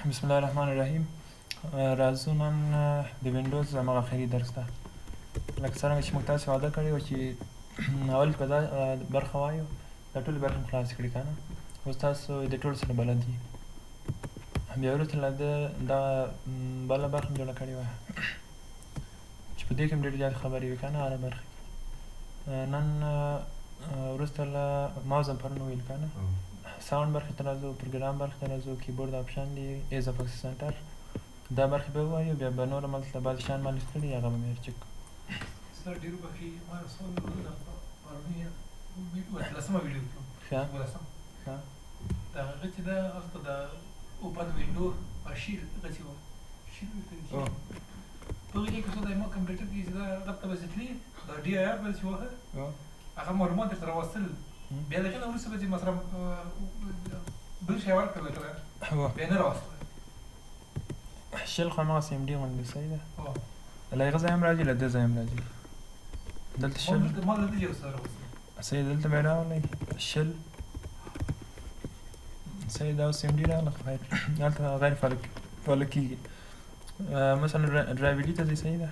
بسم الله الرحمن الرحیم. راځو نن د وینډوز همغه اخري درس ده. لکه څرنګه چې موږ تاسې وعده کړې وه چې اول په دا برخه وایو دا ټولې برخې مو خلاصې کړي که نه. اوس تاسو د ټولو سره بلد دي. بیا وروسته له ده دا بله برخه مو جوړه کړې وه چې په دې کې هم ډېرې زیاتې خبرې وي که نه. هره برخه نن وروسته له ماوس هم پرون وویل که نه. ساوند برخې ته راځو، پروګرام برخې ته راځو، کیبورډ آپشن دی، ایز اف اکسس سنټر، دا برخې به ووایو. بیا به نور هملته بعضې شیان ما لیست کړي هغه به مې چک کړو. سر ډېرو برخې ما رسول پرونی اتلسمه ویډیو کړو. ښه د هغه چې دا هلته د اوپن وینډو شیر هغه چې وه شیر ورته په هغې کې څه دی ما کمپیوټر کې چې دا هغه ته به چې تلې دا ډي آی آر به چې وه هغه معلومات درته راوستل. بیا د هغې نه وروسته به چې مثلا بل شی ورکړل کړه بیا نه راوستل شل خو همغسې ام ډي غوندې صحیح ده. له هغه ځای هم راځي له دې ځای هم راځي. دلته شل ما دلته یو څه راوستل صحیح دلته بیا راغلی شل صحیح دا اوس ام ډي راغله خو هلته غیر فعاله کېږي. مثلا ډرایو ته ځي صحیح ده.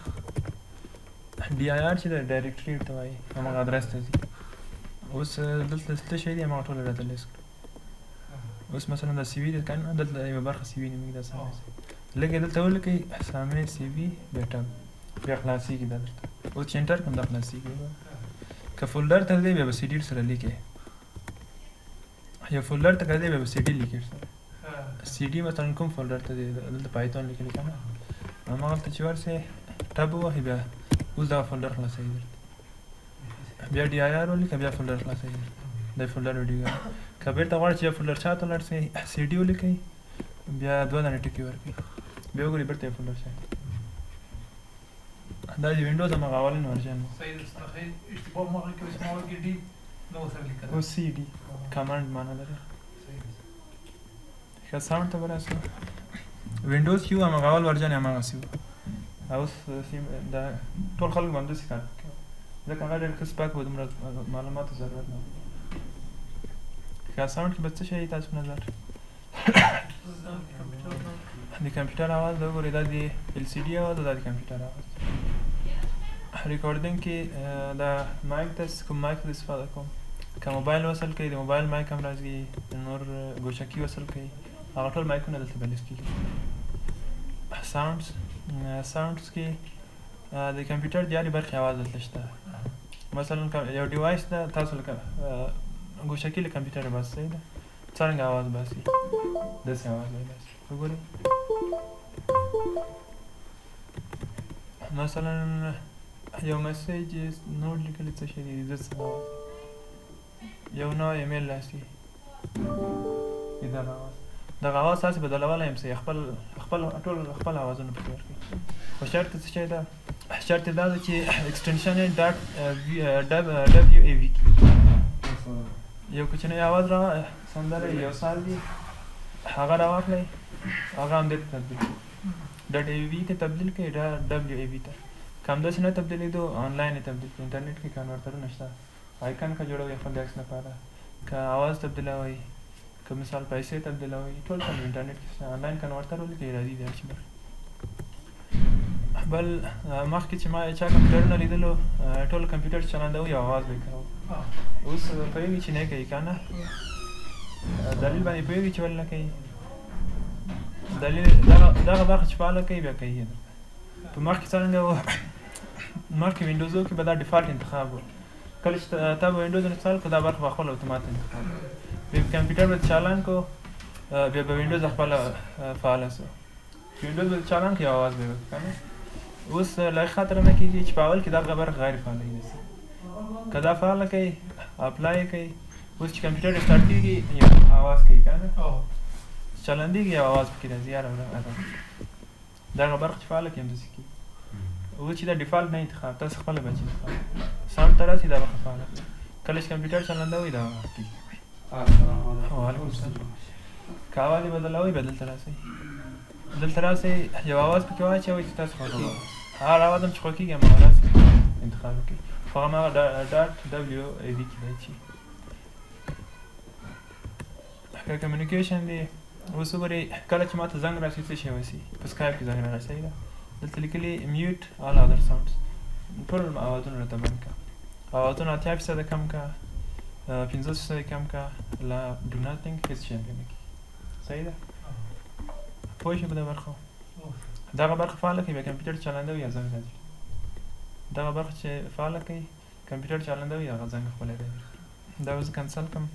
ډي آی آر چې ده ډایرکټري ورته وایي همغه ادرس ته ځي. اوس دلته څه شی دی همغه ټوله راته لیست کړو. اوس مثلا دا سی وي دی که نه دلته یوه برخه سی وي نومېږي دا سامع لږ دلته ولیکئ سامع سی وي بیا ټب بیا خلاصېږي دا درته. اوس چې انټر کړم دا خلاصېږي. که فولډر ته ځئ بیا به سی ډي سره لیکئ. یو فولډر ته که ځئ بیا به سی ډي لیکئ سره. سی ډي مثلا کوم فولډر ته دی دلته پایتون لیکلي که نه هماغلته چې ورسئ ټب ووهئ بیا اوس دغه فولډر خلاصوي درته. بیا ډي آی آر ولیکه بیا فولډر خلاصوي درته. دا فولډر ویډیو که بیرته غواړئ چې یو فولډر شاته لاړ شئ سی ډي ولیکئ بیا دوه دانې ټکي ورکړئ بیا وګورئ بیرته یو فولډر شاته. دا د وینډوز همغه اولین ورژن و. صحیح ده اشتباه ما هغه کې چې ما ورکړي ډي نه ورسره لیکلی اوس سی ډي کمانډ معنا لري. ښه ساوند ته به راسو. وینډوز چې و همغه اول ورژن یې همغسې و. اوس دا ټول خلک به همداسې کار کوي ځکه هغه ډېر ښه سپک و دومره معلوماتو ضرورت نه و. ښه ساوند کې به څه شی تاسو په نظر د کمپیوټر اواز دا وګورئ دا د ایل سی ډي اواز دا د کمپیوټر اواز. ریکارډینګ کې دا مایک ته کوم مایک ته استفاده کوم که موبایل وصل کوئ د موبایل مایک هم راځي نور ګوشکي وصل کوئ هغه ټول مایکونه دلته به لیست کېږي. ساوندز کې د کمپیوټر د هرې برخې اواز دلته شته. مثلا یو ډیوایس ده تاسو لکه ګوشکي له کمپیوټره باسي صحیح ده څرنګه اواز باسي داسې اواز به باسي. وګورئ مثلا یو میسیج نوټ لیکلی څه شی دی داسې اواز یو نوی ایمیل راسي دغه اواز دغه اواز تاسې بدلولی یم صحیح ټول خپل اوازونه پکې ورکړئ. خو شرط یې څه شی ده شرط یې دا ده چې اکسټنشن یې ډبلیو ای وي یو کوچنی اواز را سندره یو سال دی هغه راواخلئ هغه همدې ته تبدیل کړئ ډټ ای وي ته تبدیل کړئ ډبلیو ای وي ته. که همداسې نه تبدیلېدو آنلاین یې تبدیل کړئ. انټرنیټ کې کنورټرونه شته آیکن که جوړوئ خپل د عکس لپاره که اواز تبدیلوئ که مثال پیسې تبدیلوئ ټول په انټرنیټ کې شته. آنلاین کنورټر ولیکئ راځي د هر شي برخې. بل مخکې چې ما چا کمپیوټرونه لیدلو ټول کمپیوټر چې چلندوي یو اواز به یې کوو. اوس پوهېږي چې نه کوي که نه دلیل باندې پوهېږي چې ولې نه کوي. دلیل دغه برخه چې فعاله کوي بیا کوي یې درته. په مخکې څرنګه و مخکې وینډوزو کې به دا ډیفالټ انتخاب و. کله چې تا به وینډوز انسټال کړو دا برخه به خپله اتومات انتخاب بیا کمپیوټر به چالان کړو بیا به وینډوز خپله فعاله شو. وینډوز به چالان کړو یو اواز به یې وکړو که نه. اوس له هغې خاطره نه کېږي چې په اول کې دغه برخه غیر فعاله وي. که دا فعاله کوئ اپلای یې کوئ اوس چې کمپیوټر اسټارټ کېږي یو اواز کوي که نه چلندېږي یو اواز پکې راځي هر دغه برخه چې فعاله کړي همداسې کېږي. اوس چې دا ډیفالټ نه انتخاب تاسو خپله به چې انتخاب ساوند ته راسي دا برخه فعاله کله چې کمپیوټر چلندوئ دا کېږي. وعلیکم السلام. که اواز یې بدلوئ بیا دلته راسئ یو اواز پکې واچوئ چې تاسو خوښېږي هر اواز هم چې خوښېږي هماغه راسئ انتخاب وکړئ خو هماغه ډاټ ډبلیو ای وي کې دی چې که کمیونیکیشن دی اوس وګورئ کله چې ماته زنګ راشي څه شی وشي په سکایپ کې زنګ راغی صحیح ده دلته لیکلي میوټ آل ادر ساوندز ټول اوازونه راته بند کړه اوازونه 80% کم کړه 50% کم کړه لا ډو ناتینګ هیڅ شی نه کوي صحیح ده پوه شئ په دې برخه دغه برخه فعاله کوي بیا کمپیوټر چلنده وي یا زنګ راځي دغه برخه چې فعاله کوي کمپیوټر چلنده وي هغه زنګ خپله راځي دا اوس کنسل کړم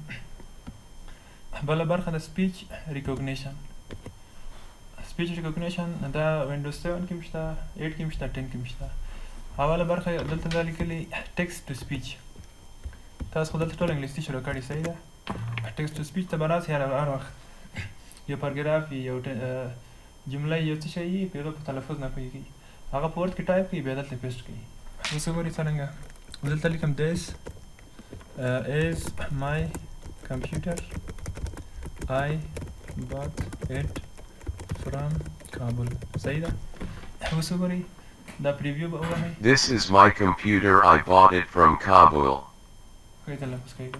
بله برخه د سپیچ ریکوګنیشن سپیچ ریکوګنیشن دا وینډوز 7 کې هم شته 8 کې هم شته 10 کې هم شته اوله برخه دلته دا لیکلي ټکسټ ټو سپیچ تاسو خو دلته ټول انګلیسي شروع کړي صحیح ده ټکسټ ټو سپیچ ته به راسئ هر وخت یو پاراګراف یو جمله یو څه شی وي په په تلفظ نه پوهېږي هغه په ورډ کې ټایپ کړي بیا دلته پیسټ کړي اوس وګورئ څرنګه دلته لیکم this is my computer I bought it from Kabul صحیح ده اوس وګورئ دا پریویو به ووهئ This is my computer I bought it from Kabul. ښه تلفظ کوي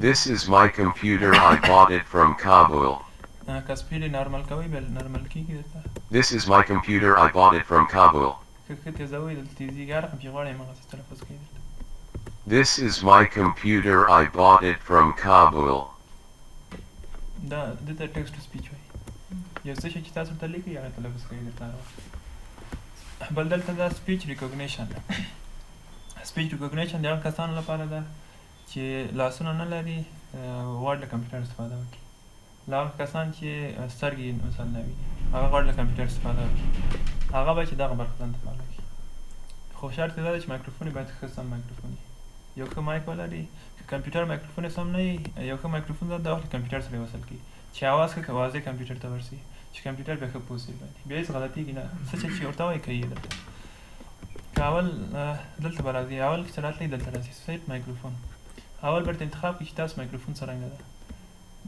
This is my computer I bought it from Kabul. که سپیډ نارمل کوئ بیا نارمل کېږي درته This is my computer I bought it from Kabul. که ښه تیزوئ دلته تیزیږي هر رقم چې غواړئ همغسې تلفظ کوي درته This is my computer I bought it from Kabul. دا دته ټکسټ ټو سپیچ وایي یو څه شی چې تاسو ورته لیکئ هغه تلفظ کوي درته هر وخت بل دلته دا سپیچ ریکوګنیشن سپیچ ریکوګنیشن د هغه کسانو لپاره ده چې لاسونه نه لري غواړي له کمپیوټر استفاده وکړي له هغه کسان چې سترګې مثلا نه ویني هغه غواړي له کمپیوټر استفاده وکړي هغه به چې دغه برخه ځان ته فعاله کړي خو شرط یې دا ده چې مایکروفون یې باید ښه سم مایکروفون وي یو ښه مایک ولري که کمپیوټر مایکروفون یې سم نه وي یو ښه مایکروفون ځان د وخت کمپیوټر سره وصل کړي چې اواز ښه واضح کمپیوټر ته ورسي چې کمپیوټر بیا ښه پوه سي باندې بیا هېڅ غلطېږي نه څه چې ورته وایي کوي دلته که اول دلته به راځي اول چې راتلی دلته راځي سیټ مایکروفون اول برته انتخاب کړي چې تاسو مایکروفون څرنګه ده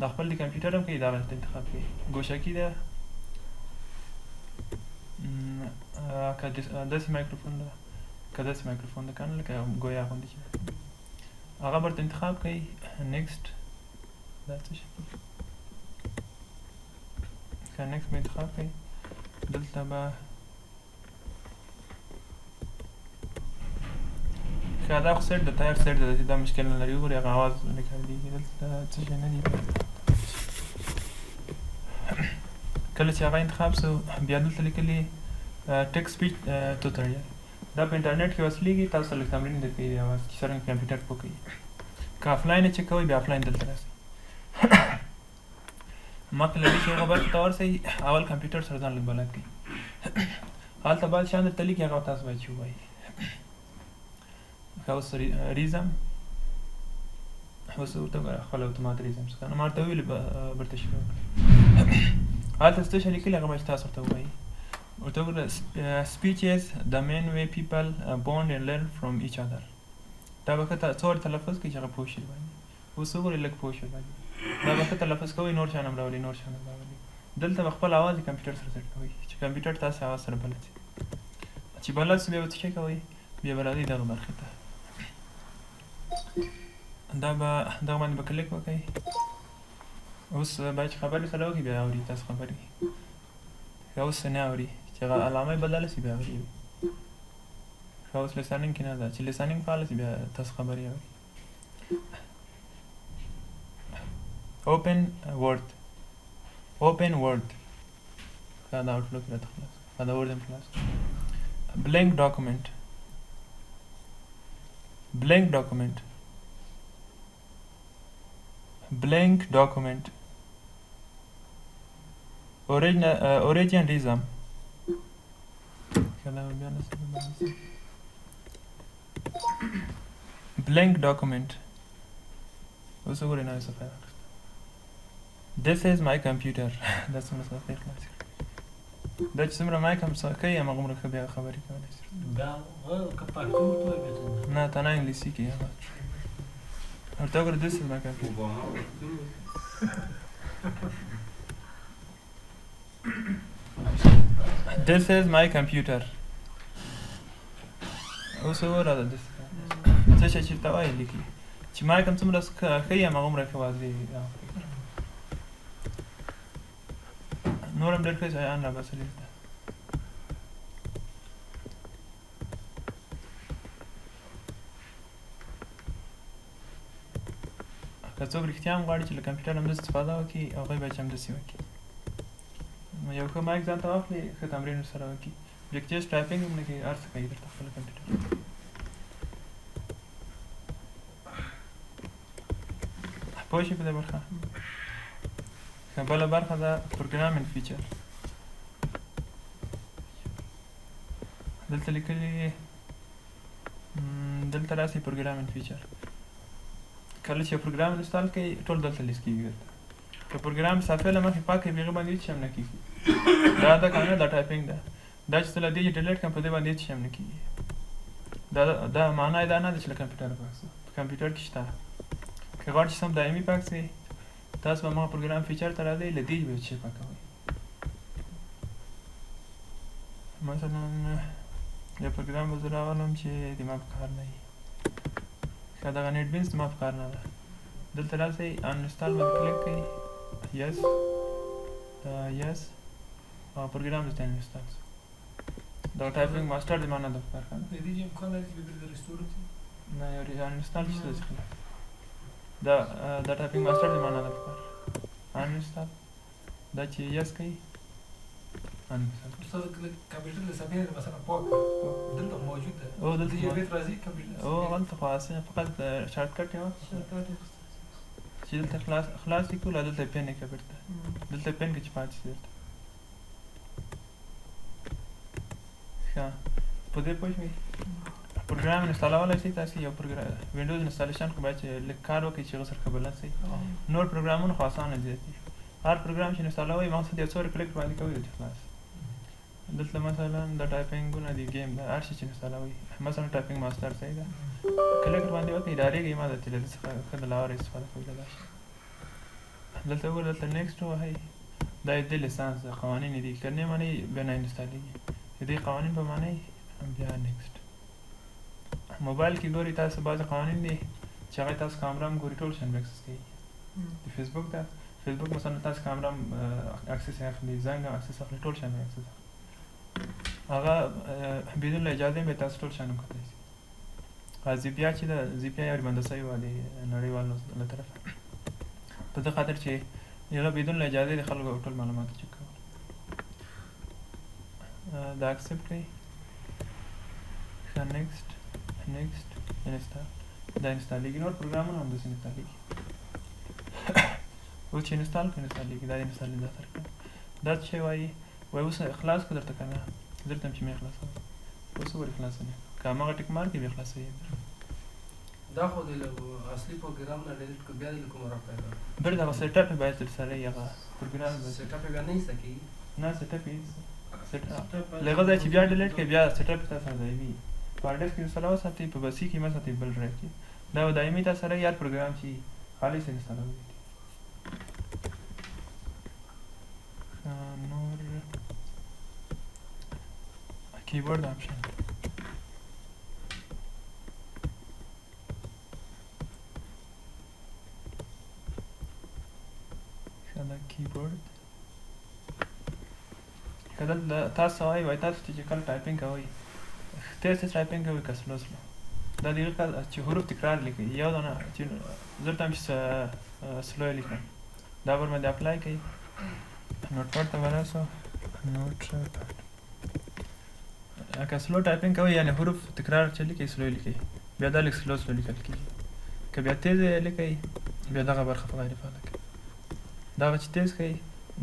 دا خپل د کمپیوټر هم کوي دا ورته انتخاب کړي ګوشکي ده که داسې مایکروفون ده که داسې مایکروفون ده که نه لکه ګویا غوندې چې هغه برته انتخاب کوي نیکسټ دا څه شي که نیکسټ به انتخاب کوي دلته به که دا خو سیټ د تایر سیټ ده چې دا مشکل نه لري وګورئ هغه اواز نه کاریږي دلته څه شی نه دي کله چې هغه انتخاب سو بیا دلته لیکلي ټکسټ سپیچ ټوټوریال دا په انټرنیټ کې وصلیږي تاسو لږ تمرین درکوي د اواز چې څرنګه کمپیوټر پوه کوي که افلاین یې چک کوئ بیا افلاین دلته راسئ مخکې له دې چې هغه برخې ته ورسئ اول کمپیوټر سره ځان لږ بلد کړئ هلته بعد شیان درته لیکي هغه تاسو باید چې ووایئ که اوس ریزم اوس ورته وګوره خپل اتومات ریزم څخه نو ما ورته ویلي برته شروع کړئ هلته څه شی لیکلي هغه باید تاسو ورته ووایئ ورته وګوره speech is the main way people bond and learn from each other دا به ښه څو ورته تلفظ کړئ چې هغه پوه شي باندې اوس وګورئ لږ پوه شو باندې دا به ښه تلفظ کوئ نور شیان هم راولي نور شیان هم راولي دلته به خپل اواز د کمپیوټر سره سیټ کوئ چې کمپیوټر تاسو اواز سره بلد شي چې بلد سو بیا به څه شی کوئ بیا به راځئ دغه برخې ته دا به دغه باندې به کلیک وکړئ اوس باید چې خبرې سره وکړي بیا اوري تاسو خبرې که اوس نه اوري چې هغه علامه یې بدله شي بیا اوري که اوس لیسنینګ کې نه ده چې لیسنینګ فعاله شي بیا تاسو خبرې اوري open word دا outlook راته خلاص دا word هم خلاص blank document origin reason blank document اوس وګورئ نوې صفحه This is my computer دا څومره صفحې خلاصې کړې دا چې څومره مایک هم کوي همغومره ښه بیا خبرې کولی شي نه تنه انګلیسي کې هغه ورته وګوره This is my computer This is my computer اوس وګوره څه شی چې ورته وایي لیکي چې مایک هم څومره ښه یي همغومره ښه واضح نور هم ډېر ښه شیان راباسلي ده. که څوک رښتیا هم غواړي چې له کمپیوټر همداسې استفاده وکړي هغوی باید چې همداسې وکړي. یو ښه مایک ځان ته واخلي ښه تمرین ورسره وکړي. لیکچرز ټایپینګ هم نه کوي هر څه کوي درته خپله کمپیوټر. پوه شئ په دې برخه. بله برخه ده پروګرامینګ فیچر. دلته لیکلي دلته راسي پروګرامینګ فیچر. کله چې پروګرام انسټال کوي ټول دلته لیست کېږي درته. که پروګرام صفحې له مخې پاک کړي په هغې باندې هېڅ شی هم نه کېږي. دا ده که نه دا ټایپینګ ده. دا چې ته له دې ډیلیټ کړم په دې باندې هېڅ شی هم نه کېږي. دا معنا یې دا نه ده چې له کمپیوټره پاک شي. په کمپیوټر کې شته. که غواړئ چې سم دایمي پاک شي تاسو به هماغه پروګرام فیچر ته راځئ له دې به یو شی پاکوئ. مثلا یو پروګرام به زه راولم چې زما په کار نه وي. ښه دغه نیټ بینس زما په کار نه ده. دلته راسئ انسټال باندې کلیک کوئ. یس او پروګرام درته انسټال شو. دغه ټایپینګ ماسټر زما نه ده په کار. د دې امکان لري چې بېرته ریسټور کړي؟ نه یو انسټال شي داسې خلاص. دا ټایپینګ ماسټر زما نه ده په کار. انسټال دا چې یس کوي انسټال. استاد کمپیوټر له صفحې مثلا پاک دلته موجود ده. او دلته یو بیت راځي کمپیوټر. او هلته خو اسانه فقط شارټ کټ یې چې دلته خلاص یې کړو دلته پین یې کړه بېرته. دلته پین کې چې پاتې شي درته. ښه په دې پوه شوئ. پروګرام انسټالولی شئ تاسې یو وینډوز انسټالیشن خو باید چې لږ کار وکړئ چې هغه سره ښه بلد شئ. نور پروګرامونه خو اسانه دي. هر پروګرام چې انسټالوئ مقصد یو څو کلیک باندې کوئ چې خلاص. دلته مثلا د ټایپینګونه دي ګیم ده هر شي چې انسټالوئ مثلا ټایپینګ ماسټر صحیح ده کلیک ورباندې وکړئ ډارېږئ ما درته له دې څخه ښه د لاره استفاده کوئ. دلته وګورئ دلته نیکسټ ووهئ. دا د دې لیسانس ده قوانین دي که نه منئ بیا نه انسټالېږي. د دې قوانین په منئ بیا نیکسټ. موبایل کې ګورئ تاسو بعضې قوانین دي چې هغه تاسو کامره هم ګورئ ټول شیان به اکسس کوي. د فیسبوک ده فیسبوک مثلا تاسو کامره هم اکسس یې اخلي زنګ هم اکسس اخلي ټول شیان به اکسس اخلي. هغه بدون له اجازې به تاسو ټول شیان هم کتلی شي. زی پی آی چې ده زی پی آی اورې بنده شوې وه د نړیوالو له طرفه په دې خاطر چې هغه بدون له اجازې د خلکو ټول معلومات چک کول. دا اکسپټ کړئ. ښه نیکسټ انسټال. دا انسټالېږي. نور پروګرامونه هم داسې انسټالېږي. اوس چې انسټال کړو انسټالېږي. دا انسټال دا سره کړم. دا څه شی وایي اوس خلاص کړه درته که نه زه درته یم چې مې خلاصوم. اوس وګورئ خلاصه نه که هماغه ټیک مارک یې بیا خلاصوي. دا خو د اصلي پروګرام نه ډیلیټ کړو بیا د کومه راپیدا بېرته هغه سیټ اپ یې باید درسره وي. هغه پروګرام سیټ اپ یې بیا نه ایسته کېږي. نه سیټ اپ یې له هغه ځای چې بیا ډیلیټ کړئ بیا سیټ اپ یې تاسو سره ځایوي. په هارډ ډسک کې انسټال وساتئ په بسي کې مه ساتئ بل ډرایو کې. دا به دایمي تاسو سره هر پروګرام چې خالص انسټالوي. نور کیبورډ آپشن. دا کیبورډ که دلته تاسو وایي تاسو چې کله ټایپینګ کوئ تیز ټایپینګ کوئ که سلو سلو دا د هغه کله چې حروف تکرار لیکئ یو دانه چې زه درته وایم چې سلو یې لیکم دا به ورباندې اپلای کوئ. نوټ پیډ ته به راسو. نوټ پیډ که سلو ټایپینګ کوئ یعنې حروف تکرار چې لیکئ سلو یې لیکئ بیا دا لږ سلو سلو لیکل کېږي. که بیا تیز یې لیکئ بیا دغه برخه په غیر فعاله کوئ. دغه چې تیز کوئ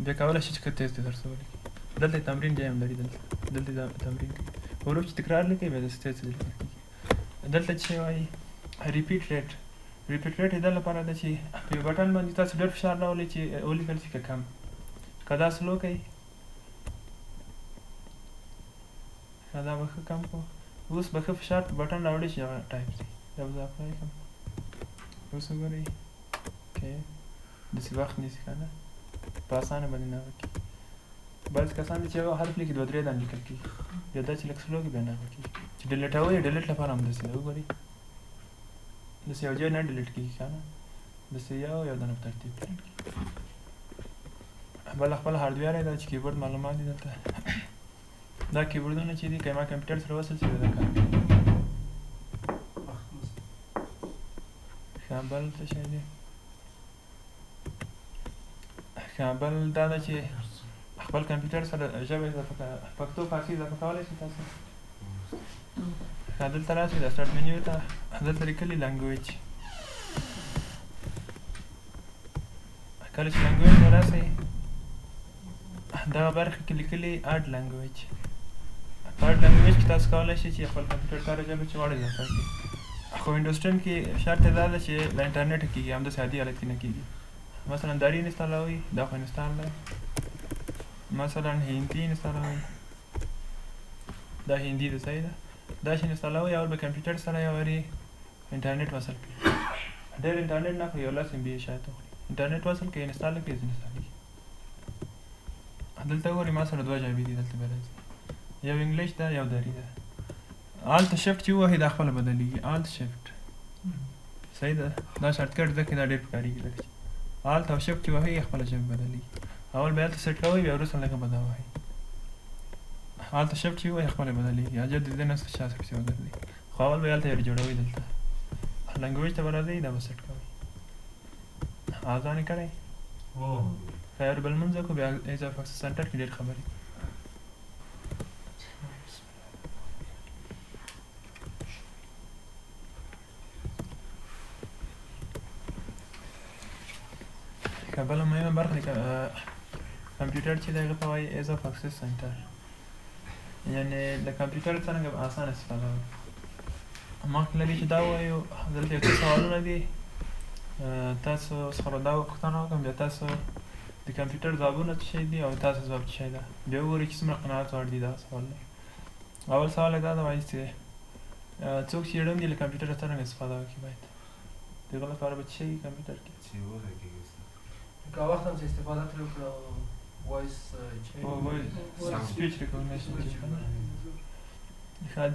بیا کولی شئ چې که تیز درسره ولیکئ. دلته تمرین بیا هم لري. دلته تمرین کوي حروف چې تکرار لیکئ بیا داسې تیز لیکل کېږي. دلته چې وایي ریپیټ ریټ. ریپیټ ریټ یې دا لپاره ده چې په یو بټن باندې تاسو ډېر فشار راولئ چې ولیکل شي که کم. که دا سلو کوئ دا به ښه کم کړو. اوس به ښه فشار په بټن راوړئ چې هغه ټایپ شي. دا به زه اپلای کړم. اوس وګورئ داسې وخت نیسي که نه په اسانه باندې نه هغه کېږي. بعضې کسان دي چې هغه حرف لیکي 2-3 دانې لیکل کېږي بیا دا چې لږ سلو کړي بیا نه هغه کېږي. چې ډیلیټوئ یې ډیلیټ لپاره هم داسې ده وګورئ داسې یو ځای نه ډیلیټ کېږي که نه داسې یو دانه په ترتیب ډیلیټ کېږي. بل خپل هارډویر دی چې کیبورډ معلومات دي دلته دا کیبورډونه چې دي که ما کمپیوټر سره وصل شي دا کار کوي ښه بل څه شی دی ښه بل دا ده چې خپل کمپیوټر سره ژبه اضافه پښتو فارسي اضافه کولی شي تاسو ښه دلته راشئ د سټارټ منیو ته دلته لیکلي لنګویج کله چې لنګویج ته راسئ دغه برخه کې لیکلي اډ لنګویج په اډ لنګویج کې تاسو کولی شئ چې خپل کمپیوټر کاره ژبه چې غواړئ اضافه کړئ خو وینډوز 10 کې شرط یې دا ده چې له انټرنیټه کېږي همداسې عادي حالت کې نه کېږي مثلا داری انستالوئ دا خو انستال دی مثلا هندي انستالوئ دا هندي ده صحیح ده دا چې انستالوئ اول به کمپیوټر سره یو وارې انټرنیټ وصل کړئ ډېر انټرنیټ نه خو یو 10 MB شاید وخوري انټرنیټ وصل کړئ انستال کړئ انستالېږي دلته ګورئ ما سره 2 جابې دي دلته به راځي یو انګلیش ده یو دری ده آلت شفټ چې ووهئ دا خپله بدلېږي آلت شفټ صحیح ده دا شارټ کټ ځکه دا ډېر پکارېږي لکه چې آلت او شفټ چې وهئ خپله ژبه بدلېږي اول به هلته سیټ کوئ بیا وروسته لږه به دا وهئ آلت شفټ چې ووهئ خپله بدلېږي حاجت د دې نه څه چا پسې وګرځئ خو اول به هلته یې جوړوئ دلته لنګویج ته به راځئ دا به سیټ کوئ اذان یې کړی خیر بل لمونځ وکړو بیا اضافه اکسس سنټر کې ډېر خبرې که بله مهمه برخه دی کمپیوټر چې دی هغه ته وایي اضافه اکسس سنټر یعنې د کمپیوټر څرنګه به اسانه استفاده وکړو مخکې له دې چې دا ووایو دلته یو څه سوالونه دي تاسو څخه به دا پوښتنه وکړم بیا تاسو د کمپیوټر ځوابونه څه شی دي او تاسو ځواب څه شی ده بیا وګورئ چې څومره قناعت وړ دي دا سوال دی اول سوال یې دا ده وایي چې څوک چې ړوند دي له کمپیوټره څرنګه استفاده وکړي باید د هغه لپاره به څه شی کمپیوټر کې که وخت هم چې استفاده ترې وکړو وایس سپیچ ریکګنیشن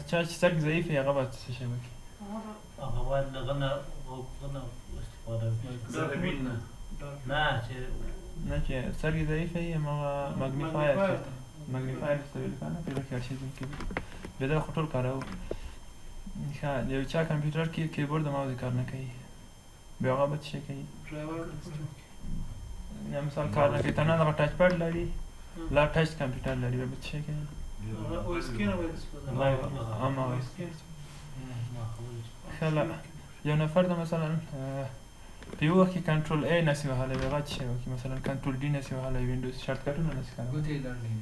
چا چې سترګې ضعیف وي هغه باید څه شی وکړي هغه باید له غنه استفاده وکړي نه چې سترګې ضعیفه وي هماغه مګنیفایر مګنیفایر ورته ویل که نه په هغه کې هر شی ځین کې بیا دا خو ټول کاروو ښه د یو چا کمپیوټر کې کیبورډ د ماوس کار نه کوي بیا هغه به څه شی کوي یا مثال کار نه کوي تنها دغه ټچ پیډ لري لا ټچ کمپیوټر لري بیا به څه شی کوي هماغه ښه یو نفر ته مثلا په یو وخت کې کنټرول A نسي وهلی وي هغه څه شی وکړي مثلا کنټرول D نسي وهلی وینډوز شارټ کټونه نسي کارولی ګوتې لنډې دي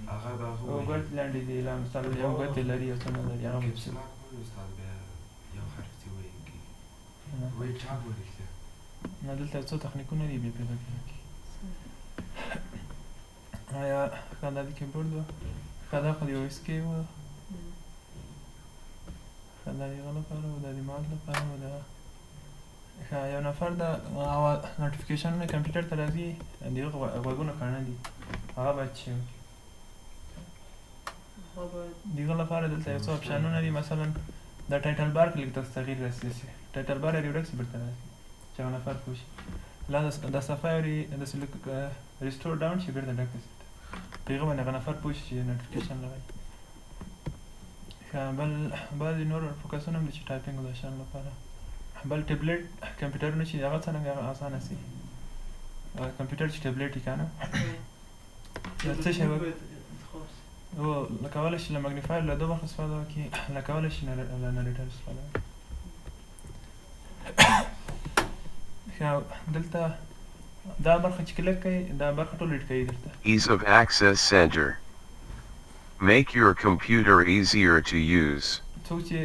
ګوتې لنډې دي لا مثال یو ګوتې لري یو څه نه لري هغه به څه نه دلته څو تخنیکونه دي بیا پیدا کېږي آیا ښه دا د کیبورډ وه ښه دا خو د یو اسکې وه ښه دا د هغه لپاره و دا د ماوس لپاره و دا ښه یو نفر د نوټیفیکیشنونه کمپیوټر ته راځي د هغه غوږونه کاڼه دي هغه باید څه وکړي د هغه لپاره دلته یو څو اپشنونه دي مثلا د ټایټل بار کې لږ تاسو تغییر راسي ټایټل بار یې ورک شي بیرته راسي چې هغه نفر پوه شي لا د صفحه یې داسې لږ ریسټور ډاون شي بیرته ډک شي په هغه باندې هغه نفر پوه شي چې نوټیفیکیشن لګوي ښه بل بعضې نور فوکسونه هم دي چې ټایپینګ د شیانو لپاره بل ټیبلیټ کمپیوټرونه چې هغه څرنګه اسانه شي کمپیوټر چې ټیبلیټ وي که نه څه شی او له کولی شي له مګنیفایر له 2 برخو استفاده وکړي له کولی شي له نریټر استفاده وکړي ښه دلته دا برخه چې کلیک کوي دا برخه ټول ریډ کوي درته Ease of Access Center. Make your computer easier to use. څوک چې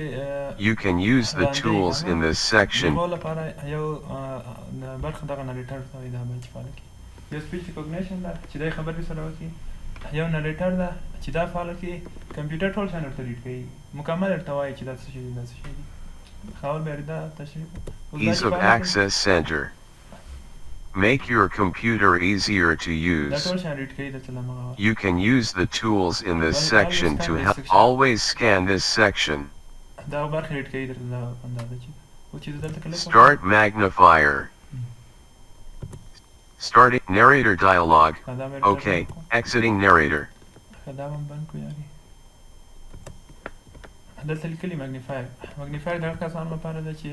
You can use the tools in this section. د لپاره یو برخه دغه نریټر ته وایي دا باید فعاله کړي یو سپیچ ریکګنیشن ده چې دا خبرې سره وکړي یو نریټر ده چې دا فعاله کړي کمپیوټر ټول شیان ورته ریډ کوي مکمل ورته وایي چې دا څه شی دي دا څه شی دي خاول به دا تشریح Ease of Access Center. Make your computer easier to دا use. ټول شیان ریډ کوي دلته له مغه You can use the tools in this section to help. Always scan this section. دا برخه ریډ کوي درته دا اندازه چې او چې دلته کلیک Start magnifier. Starting narrator dialogue. دا مې Okay, exiting narrator. دا هم بند کو یاري دلته لیکلي مګنیفایر د هغه کسانو لپاره ده چې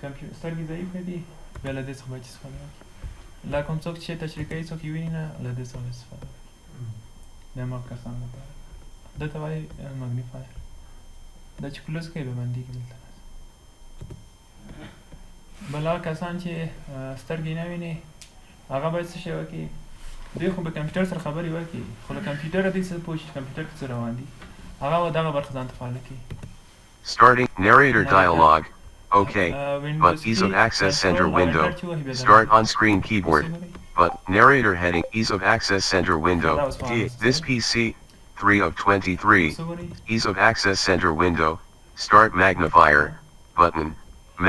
کمپیوټر سترګې ضعیفه دي بیا له دې څخه باید استفاده وکړي لا کوم څوک چې تشریح کوي څوک یې ویني نه له دې څخه استفاده وکړي د هماغه کسانو لپاره دته وایي مګنیفایر دا چې کلوز کوي به بندېږي دلته بل هغه کسان چې سترګې نه ویني هغه باید څه شی وکړي دوی خو به کمپیوټر سره خبرې وکړي خو له کمپیوټره دوی څه پوه شي کمپیوټر کې څه روان دي هغه به دغه برخه ځان ته فعاله کړي Starting narrator dialogue. Okay, but ease of access center window. Start on screen keyboard. But narrator heading ease of access center window. This PC 3 of 23. Ease of access center window. Start magnifier button.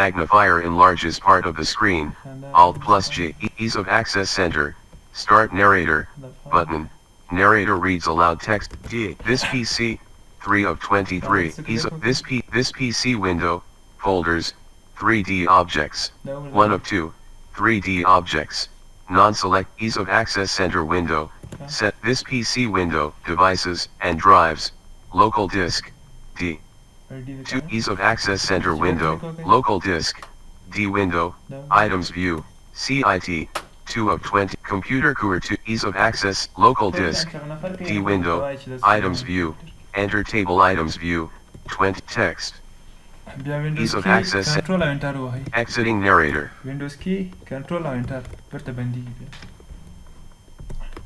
Magnifier enlarges part of the screen. Alt plus J. Ease of access center. Start narrator button. Narrator reads aloud text. This PC 3 of 23. Ease of this PC window. Folders. 3D objects. 1 of 2. 3D objects. Non-select ease of access center window. Set this PC window. Devices and drives. Local disk. D. 2 ease of access center window. Local disk. D window. Items view. CIT. 2 of 20. Computer core 2 ease of access. Local disk. D window. Items view. Enter table items view. 20 text. بیا وینډوز Ease of کې access. کنټرول او انټر وهئ Exiting narrator. وینډوز کې کنټرول او انټر ورته بندېږي بیا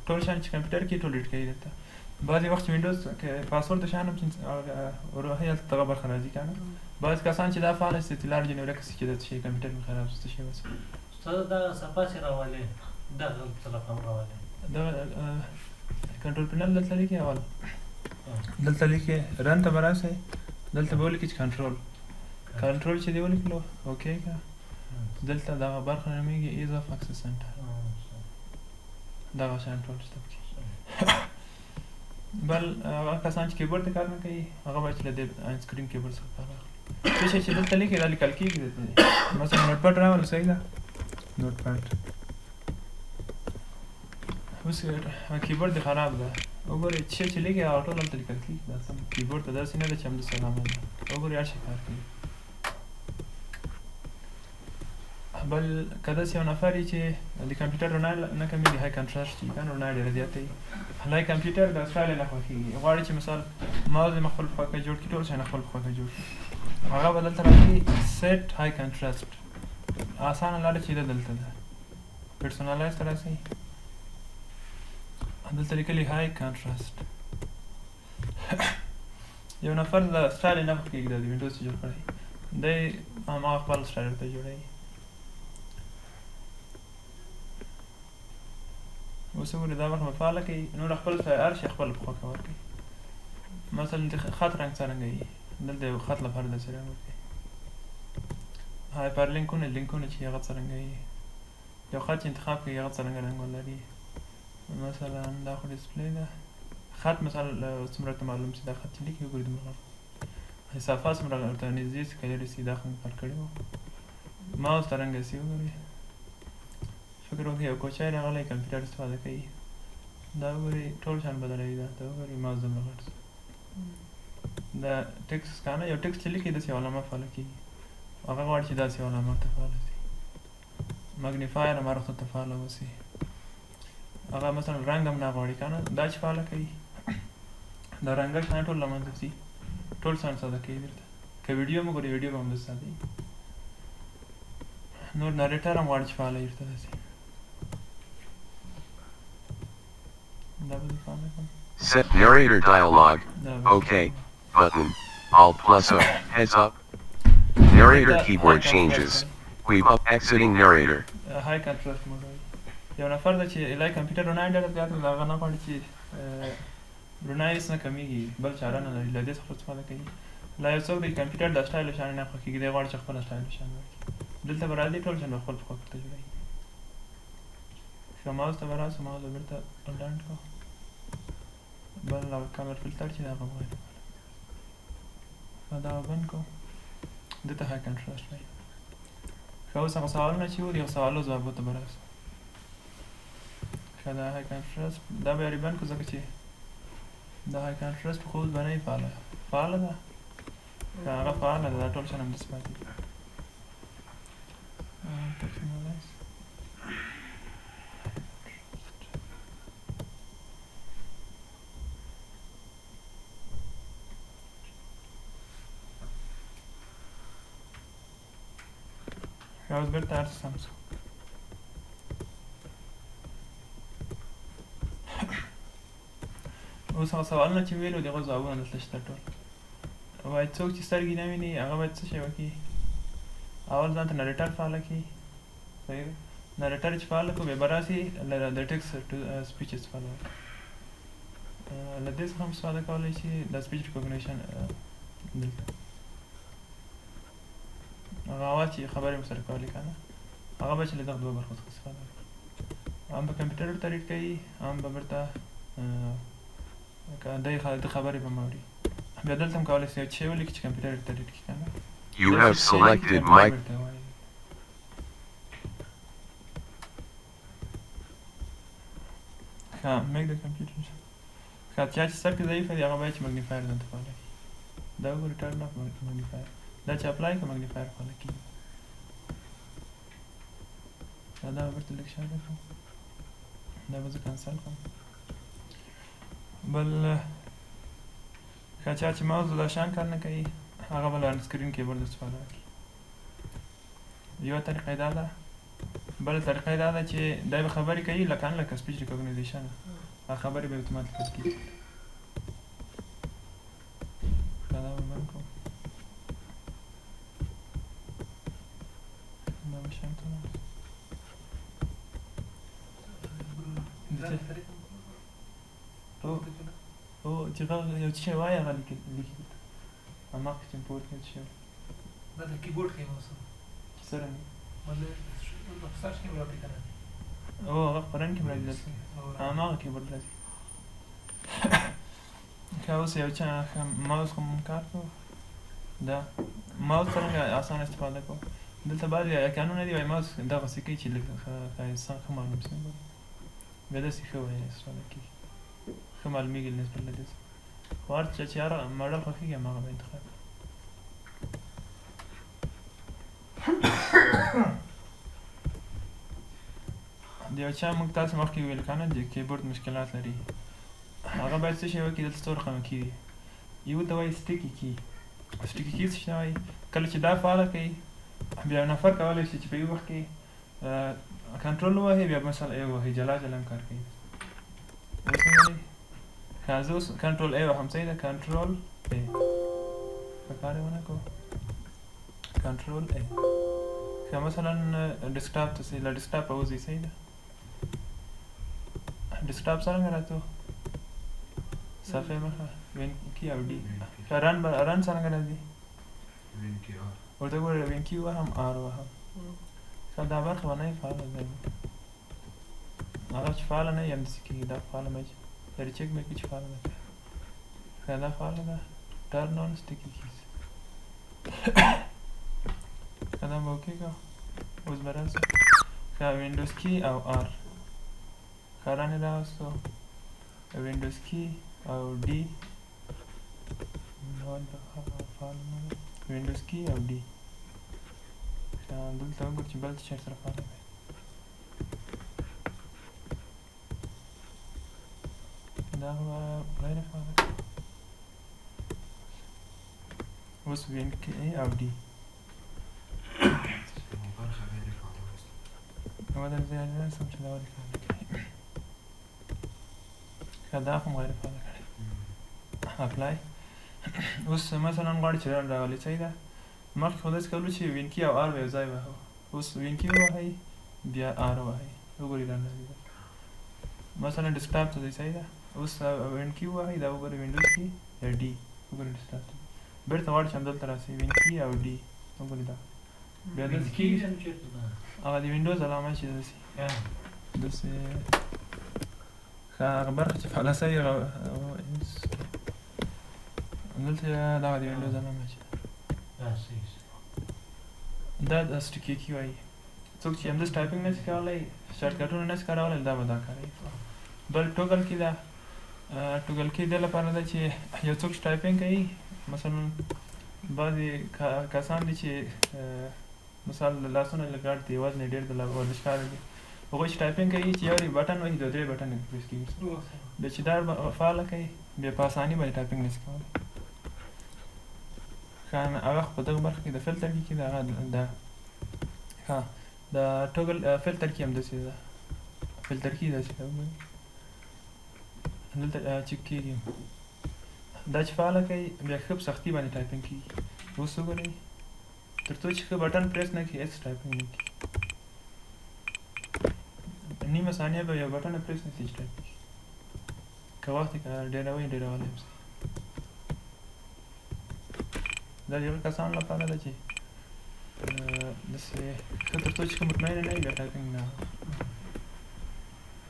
ټول شیان چې کمپیوټر کې ټول ډیټ کوي دلته بعضې وخت چې وینډوز کې پاسورډ د شیان هم چې وروهئ هلته دغه برخه راځي که نه بعض کسان چې دا فعال است اطلاع جنې ورکه شي چې دا څه شی کمپیوټر مې خراب شو څه شی وسو استاد دا صفحه چې راولې دغه طرف هم راولې دغه کنټرول پینل دلته لیکي اول دلته لیکي رن ته به راسئ دلته به ولیکي چې کنټرول چې دی ولیکلو اوکې که دلته دغه برخه نومیږي ایز اف اکسس سنټر دغه شیان ټول شته پکې بل هغه کسان چې کیبورډ ته کار نه کوي هغه باید چې له دې سکرین کیبورډ څخه کار واخلي څه شی چې دلته لیکي دا لیکل کېږي دلته مثلا نوټ پیډ راولو صحیح ده نوټ پیډ اوس کیبورډ دې خراب ده وګورئ څه شی چې لیکي هغه ټول هلته لیکل کېږي دا سم کیبورډ ته داسې نه ده چې همداسې علامه ده وګورئ هر شی کار کوي بل که داسې یو نفر وي چې د کمپیوټر رڼا نه کمیږي های کنټراسټ چې کنه رڼا ډېره زیاته وي هلای کمپیوټر د اسټایل نه خوښېږي غواړي چې مثال ماوس یې خپل په خوا کې جوړ کړي ټول شیان خپل په خوا کې جوړ کړي هغه به دلته راځي سیټ های کنټراسټ اسانه لاره چې ده دلته ده پرسونالایز ته راسئ دلته لیکلي های کنټراسټ یو نفر د اسټایل نه خوښېږي دا د وینډوز چې جوړ کړی دی هماغه خپل اسټایل ورته جوړوي اوس وګورئ دا برخه مې فعاله کوي نور خپل هر شی خپل په خوا کې ورکوي مثلا د خط رنګ څرنګه وي دلته یو خط لپاره داسې رنګ ورکوي هایپر لینکونه چې هغه څرنګه وي یو خط چې انتخاب کوي هغه څرنګه رنګ ولري مثلا دا خو ډسپلی ده خط مثلا څومره ته معلوم چې دا خط چې لیکي وګورئ دومره صفحه څومره ورته نږدې چې کلیري سي دا خو مې فرق کړی و ماوس ته رنګ سي وګورئ فکر وکړئ یو کوچی راغلی کمپیوټر استفاده کوي دا وګورئ ټول شیان بدلوي دا ته وګورئ ماوس دومره غټ دا ټکس کنه یو ټکس چې لیکي داسې یو علامه فعاله کېږي هغه غواړي چې داسې یو علامه ورته فعاله شي مګنیفایر هماغه ورته فعاله اوسي هغه مثلا رنګ هم نه غواړي که نه دا چې فعاله کوي دا رنګه شیان ټول له منځه ځي ټول شیان ساده کوي درته که ویډیو مو ګورئ ویډیو به همداسې ساده وي نور نریټر هم غواړي چې فعاله وي ورته داسې Set narrator dialogue. Okay. Button. Alt plus O. Heads up. Narrator keyboard changes. Weave up. Exiting narrator. High contrast mode. یو نفر ده چې الای کمپیوټر رڼا ډېره زیاته ده هغه نه غواړي چې رڼا یې هېڅ نه کمیږي بل چاره نه لري له دې څخه استفاده کوي لا یو څوک د کمپیوټر د سټایل له شیانو نه خوښېږي دی غواړي چې خپل سټایل له شیانو وکړي دلته به راځي ټول شیان به خپل په خپل ورته جوړوي ښه ماوس ته به راسه ماوس به بېرته ډنډ کړو بل هغه کلر فلټر چې دی هغه به غیر کړو دا به بند کړو دې ته های کنټراسټ وایي ښه اوس هغه سوالونه چې وو د هغه سوالو ځوابو ته به راسو که دا های کانفرنس دا به ریبن که ځکه چې دا های کانفرنس په خوب باندې فعاله ده که هغه فعاله ده دا ټول شیان همداسې پاتې دي اوس بېرته هر څه سم شو اوس هغه سوالونه چې ویلو د هغو ځوابونه دلته شته ټول وایي څوک چې سترګې نه ویني هغه باید څه شی وکړي اول ځان ته نریټر فعاله کړي صحیح ده نریټر چې فعاله کړو بیا به راسي د ټکس ټو سپیچ استفاده وکړي له دې څخه هم استفاده کولی شي د سپیچ ریکوګنیشن دلته هغه اول چې خبرې مو سره کولې که نه هغه به چې له دغه دوه برخو څخه استفاده وکړي هم به کمپیوټر ورته ریډ کوي هم به بیرته د خبرې به م اوري بیا دلته هم کولی شي یو شی ولیکي چې کمپیوټر ورته ریډ کړي که نه You have selected mic. make the computer چا چې سترګې ضعیفه دي هغه باید چې مګنیفایر ځان ته فعاله کړي دا وګورئ ټرن اف مګنیفایر دا چې اپلای که مګنیفایر فعاله کېږي دا به بیرته لږ شاته کړم دا به زه کنسل کړم بل چا چې ماوس دا شان کار نه کوي هغه به له سکرین کیبورډ استفاده وکړي یوه طریقه یې دا ده بله طریقه یې دا ده چې دی به خبرې کوي لکه سپیچ ریکوګنیزیشن هغه خبرې به اتوماتیک کېږي دا به بند کړم دا به شانته او چې یو څه شی وایي هغه لیکي هماغه چې پورت کړي شی دا د کیبورډ کې اوسه څرنګه مطلب سرچ کې ولا پکاره او هغه پرن کې راځي هماغه کیبورډ راځي که اوس یو چا ماوس کوم کار کوو دا ماوس څرنګه اسانه استفاده کوو دلته بعضې قانونه دي وایي ماوس دغسې کوي چې لږ ښایسته ښه معلوم شي بیا داسې ښه وایي استفاده کېږي ښه معلومېږي نسبت له دې څخه خو هر چا چې هر ماډل خوښېږي هماغه به انتخاب د یو چا موږ تاسو مخکې وویل که نه د کیبورډ مشکلات لري هغه باید څه شی وکړي دلته څو رقمه کي وي یو ته وایي سټیکي کي سټیکي کی څه شی وایي کله چې دا فعاله کوي بیا یو نفر کولی شي چې په یو وخت کې کنټرول ووهي بیا مثلا ای ووهي جلا جلا هم کار کوي که زه اوس کنټرول ای وهم صحیح ده کنټرول ای په کار یې ونه کړو کنټرول ای که مثلا ډسکټاپ ته له ډسکټاپه وځي صحیح ده ډسکټاپ څرنګه راته صفحې مخه وین کی او ډي رن څرنګه راځي ورته ګوره وین کی وهم آر وهم ښه دا برخه به نه وي فعاله ځای هغه چې فعاله نه وي همداسې کېږي دا فعاله مه ریچک مې کړي چې فعاله ده ښه دا فعاله ده ټرن آن سټیکي کیز ښه دا به وکېږه اوس به راسي ښه وینډوز کی او آر ښه رانې راوستو وینډوز کی او ډي وینډوز کی او ډي دلته وګورو چې بل څه شی سره فعاله دی دا به غیر فعاله اوس وین کی او ډي نو دا زه یاد راسم چې دا ولې فعاله کوي ښه دا خو م غیر فعاله کړی اپلای اوس مثلا غواړي چې رن راولي صحیح ده مخکې خو داسې کولو چې وین کی او آر به یو ځای وهو اوس وین کی ووهئ بیا آر ووهئ وګورئ رن راځي مثلا ډسکټاپ ته ځئ صحیح ده اوس وین کی ووهئ دا وګورئ وینډوز کی یا ډي وګورئ ډسکټاپ ته بېرته غواړي چې همدلته راسئ وین کی او ډي وګورئ دا بیا داسې کېږي هغه د وینډوز علامه چې داسې داسې ښه هغه برخه چې فعاله سوي هغه همدلته دغه د وینډوز علامه چې دا د سټیکي کی وایي څوک چې همداسې ټایپینګ نه شي کولی شارټکټونه نه شي کارولی دا به دا کاروي. بل ټوګل کې ده. ټوګل کې دې لپاره ده چې یو څوک چې ټایپینګ کوي مثلا بعضې کسان دي چې مثال لاسونه لږ غټ دي وزن یې ډېر د ورزشکاره دي هغوی چې ټایپینګ کوي چې یو بټن وهي 2-3 بټن یې پرېس کېږي د چې دا فعاله کوي بیا په اساني باندې ټایپینګ نه شي کولی. هغه په دغه برخه کې د فلټر کې ده هغه ده د ټوګل فلټر کې هم داسې ده فلټر کې داسې ده دلته چک کېږي دا چې فعاله کوي بیا ښه په سختي باندې ټایپینګ کېږي. اوس وګورئ تر څو چې ښه بټن پریس نه کړي هېڅ ټایپینګ نه کېږي. نیمه ثانیه به یو بټن پریس نه کړي چې ټایپ کېږي که وخت یې ډېروئ ډېرولی هم دا د هغه کسانو لپاره ده چې داسې ښه تر څو چې ښه مطمئنه نه وي بیا ټایپینګ نه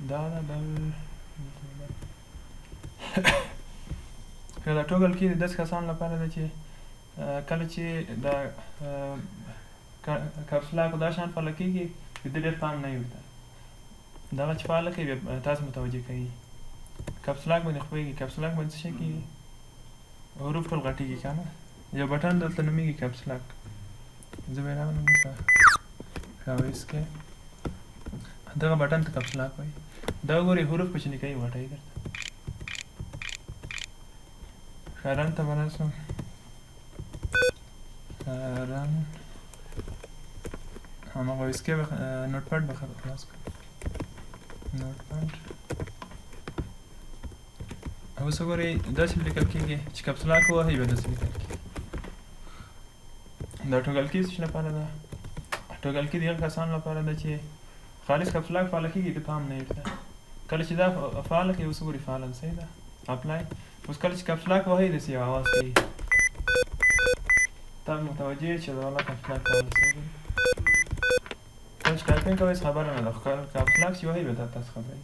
دا ده بل که دا ټوګل کې د داسې کسانو لپاره ده چې کله چې دا کپس لاک دا شان فعاله کېږي د ده ډېر پام نه وي ورته دغه چې فعاله کوي بیا تاسو متوجه کوي کپس لاک باندې خویږي کپس لاک باندې څه شی کېږي حروف ټول غټېږي که نه یو بټن دلته نومېږي کپس لاک زه به یې راولم دلته ښاویس کې دغه بټن ته کپس لاک وایي دا وګورئ حروف کوچني کوي غټوي درته رن ته به راسم رن هماغه ویسکې به نوټ پاډ به خلاص کړم نوټ پاډ اوس وګورئ داسې لیکل کېږي چې کپس لاک ووهئ بیا داسې لیکل کېږي. دا ټوګل کې څه لپاره ده ټوګل کې د هغه کسانو لپاره ده چې خالص کپس لاک فعاله کېږي د پام نه وي کله چې دا فعاله کوي اوس وګورئ فعاله ده صحیح ده اپلای اوس کله چې کپس لاک وهئ داسې یو اواز کوي تاسو متوجه یې چې دا والا کپس لاک فعاله شوی کله چې ټایپینګ کوئ خبره نه ده خو کپس لاک چې وهئ بیا تاسو خبرئ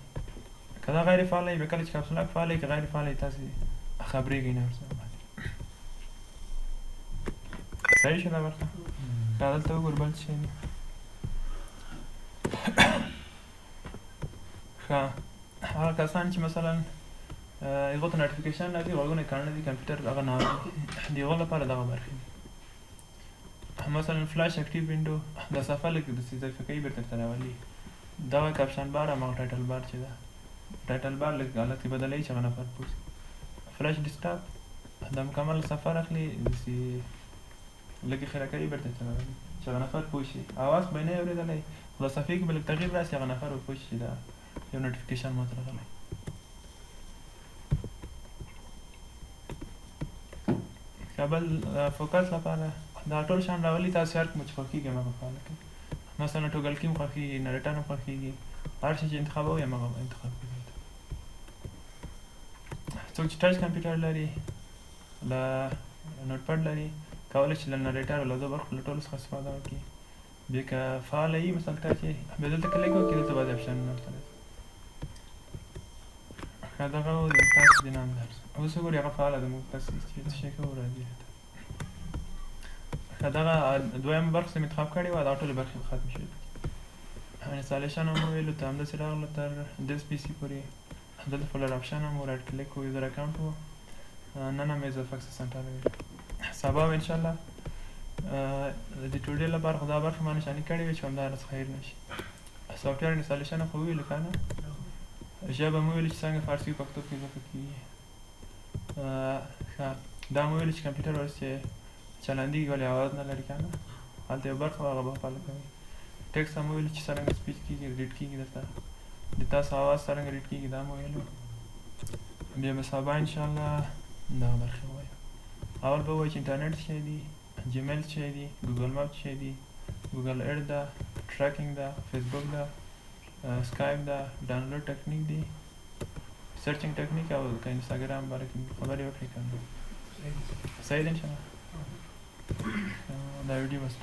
که دا غیر فعاله وي بیا کله چې کپس لاک فعاله وي که غیر فعاله وي تاسې خبرېږئ نه ورسره باندې صحیح شو دا برخه که دلته وګور بل څه شی دی ښه هغه کسان چې مثلا هغو ته نوټیفیکیشن راځي غوږونه یې کاڼه دي کمپیوټر هغه نه اوري د هغو لپاره دغه برخې دي مثلا فلاش اکټیو وینډو دا صفحه لږ داسې اضافه کوي بېرته درته راولي دغه کپشن بار هماغه ټایټل بار چې ده ټایټل بار لږ حالت یې بدلوي چې هغه نفر پوه شي. فلاش ډیسکټاپ دا مکمل صفحه راخلي داسې لږ یې خیره کوي بېرته درته راولي چې هغه نفر پوه شي اواز به یې نه وي اورېدلی خو دا صفحې کې به لږ تغییر راسي هغه نفر به پوه شي چې دا یو نوټیفیکیشن ماته راغلی. بل فوکس لپاره دا ټول شان راولي تاسو هر کوم چې خوښېږي هماغه فعاله کړئ مثلا ټوګل کې هم خوښېږي نریټر هم خوښېږي هر شی چې انتخابوئ هماغه انتخاب کړئ. څوک چې ټچ کمپیوټر لري له نوټ پاډ لري کولی شي له نریټر او له دوه برخو له ټولو څخه استفاده وکړي بیا که فعاله وي مثلا ټچ یې بیا دلته کلیک وکړي دلته بعضې اپشنونه ورته راځي ښه دغه و تاسو د نن درس اوس وګورئ هغه فعاله ده موږ تاسو چې څه شی کوو راځي دغه دویمه برخه چې مې انتخاب کړې وه دا ټولې برخې ختمې شوې انسټالیشن هم وویلو ته همداسې راغله تر دس پي سي پورې دلته فولډر اپشن هم و رایټ کلیک و یوزر اکاونټ و نن هم یې اضافه اکسس سنټر ویل سبا به انشاءالله د ټوډې لپاره خو دا برخې ما نشاني کړې وې چې همدا څخه هېر نه شي. سافټویر انسټالیشن خو وویلو که نه ژبه مو ویلې چې څنګه فارسي پښتو کې اضافه کېږي ښه دا مو ویلې چې کمپیوټر اوس چې چلندېږي ولې اواز نه لري که نه هلته یو برخه هغه به فعاله کوي. ټکسټ هم ویلو چې څرنګه سپیچ کېږي ریډ کېږي درته د تاسو اواز څرنګه ریډ کېږي دا مو ویلو. بیا به سبا انشاءالله دغه برخې ووایو اول به ووایو چې انټرنټ څه شی دي جیمیل څه شی دي ګوګل مپ څه شی دي ګوګل اډ ده ټریکینګ ده فیسبوک ده سکایپ ده ډاونلوډ ټکنیک دی سرچینګ ټکنیک او که انسټاګرام باره کې خبرې وکړې که نه صحیح ده انشاءالله دا ویډیو بس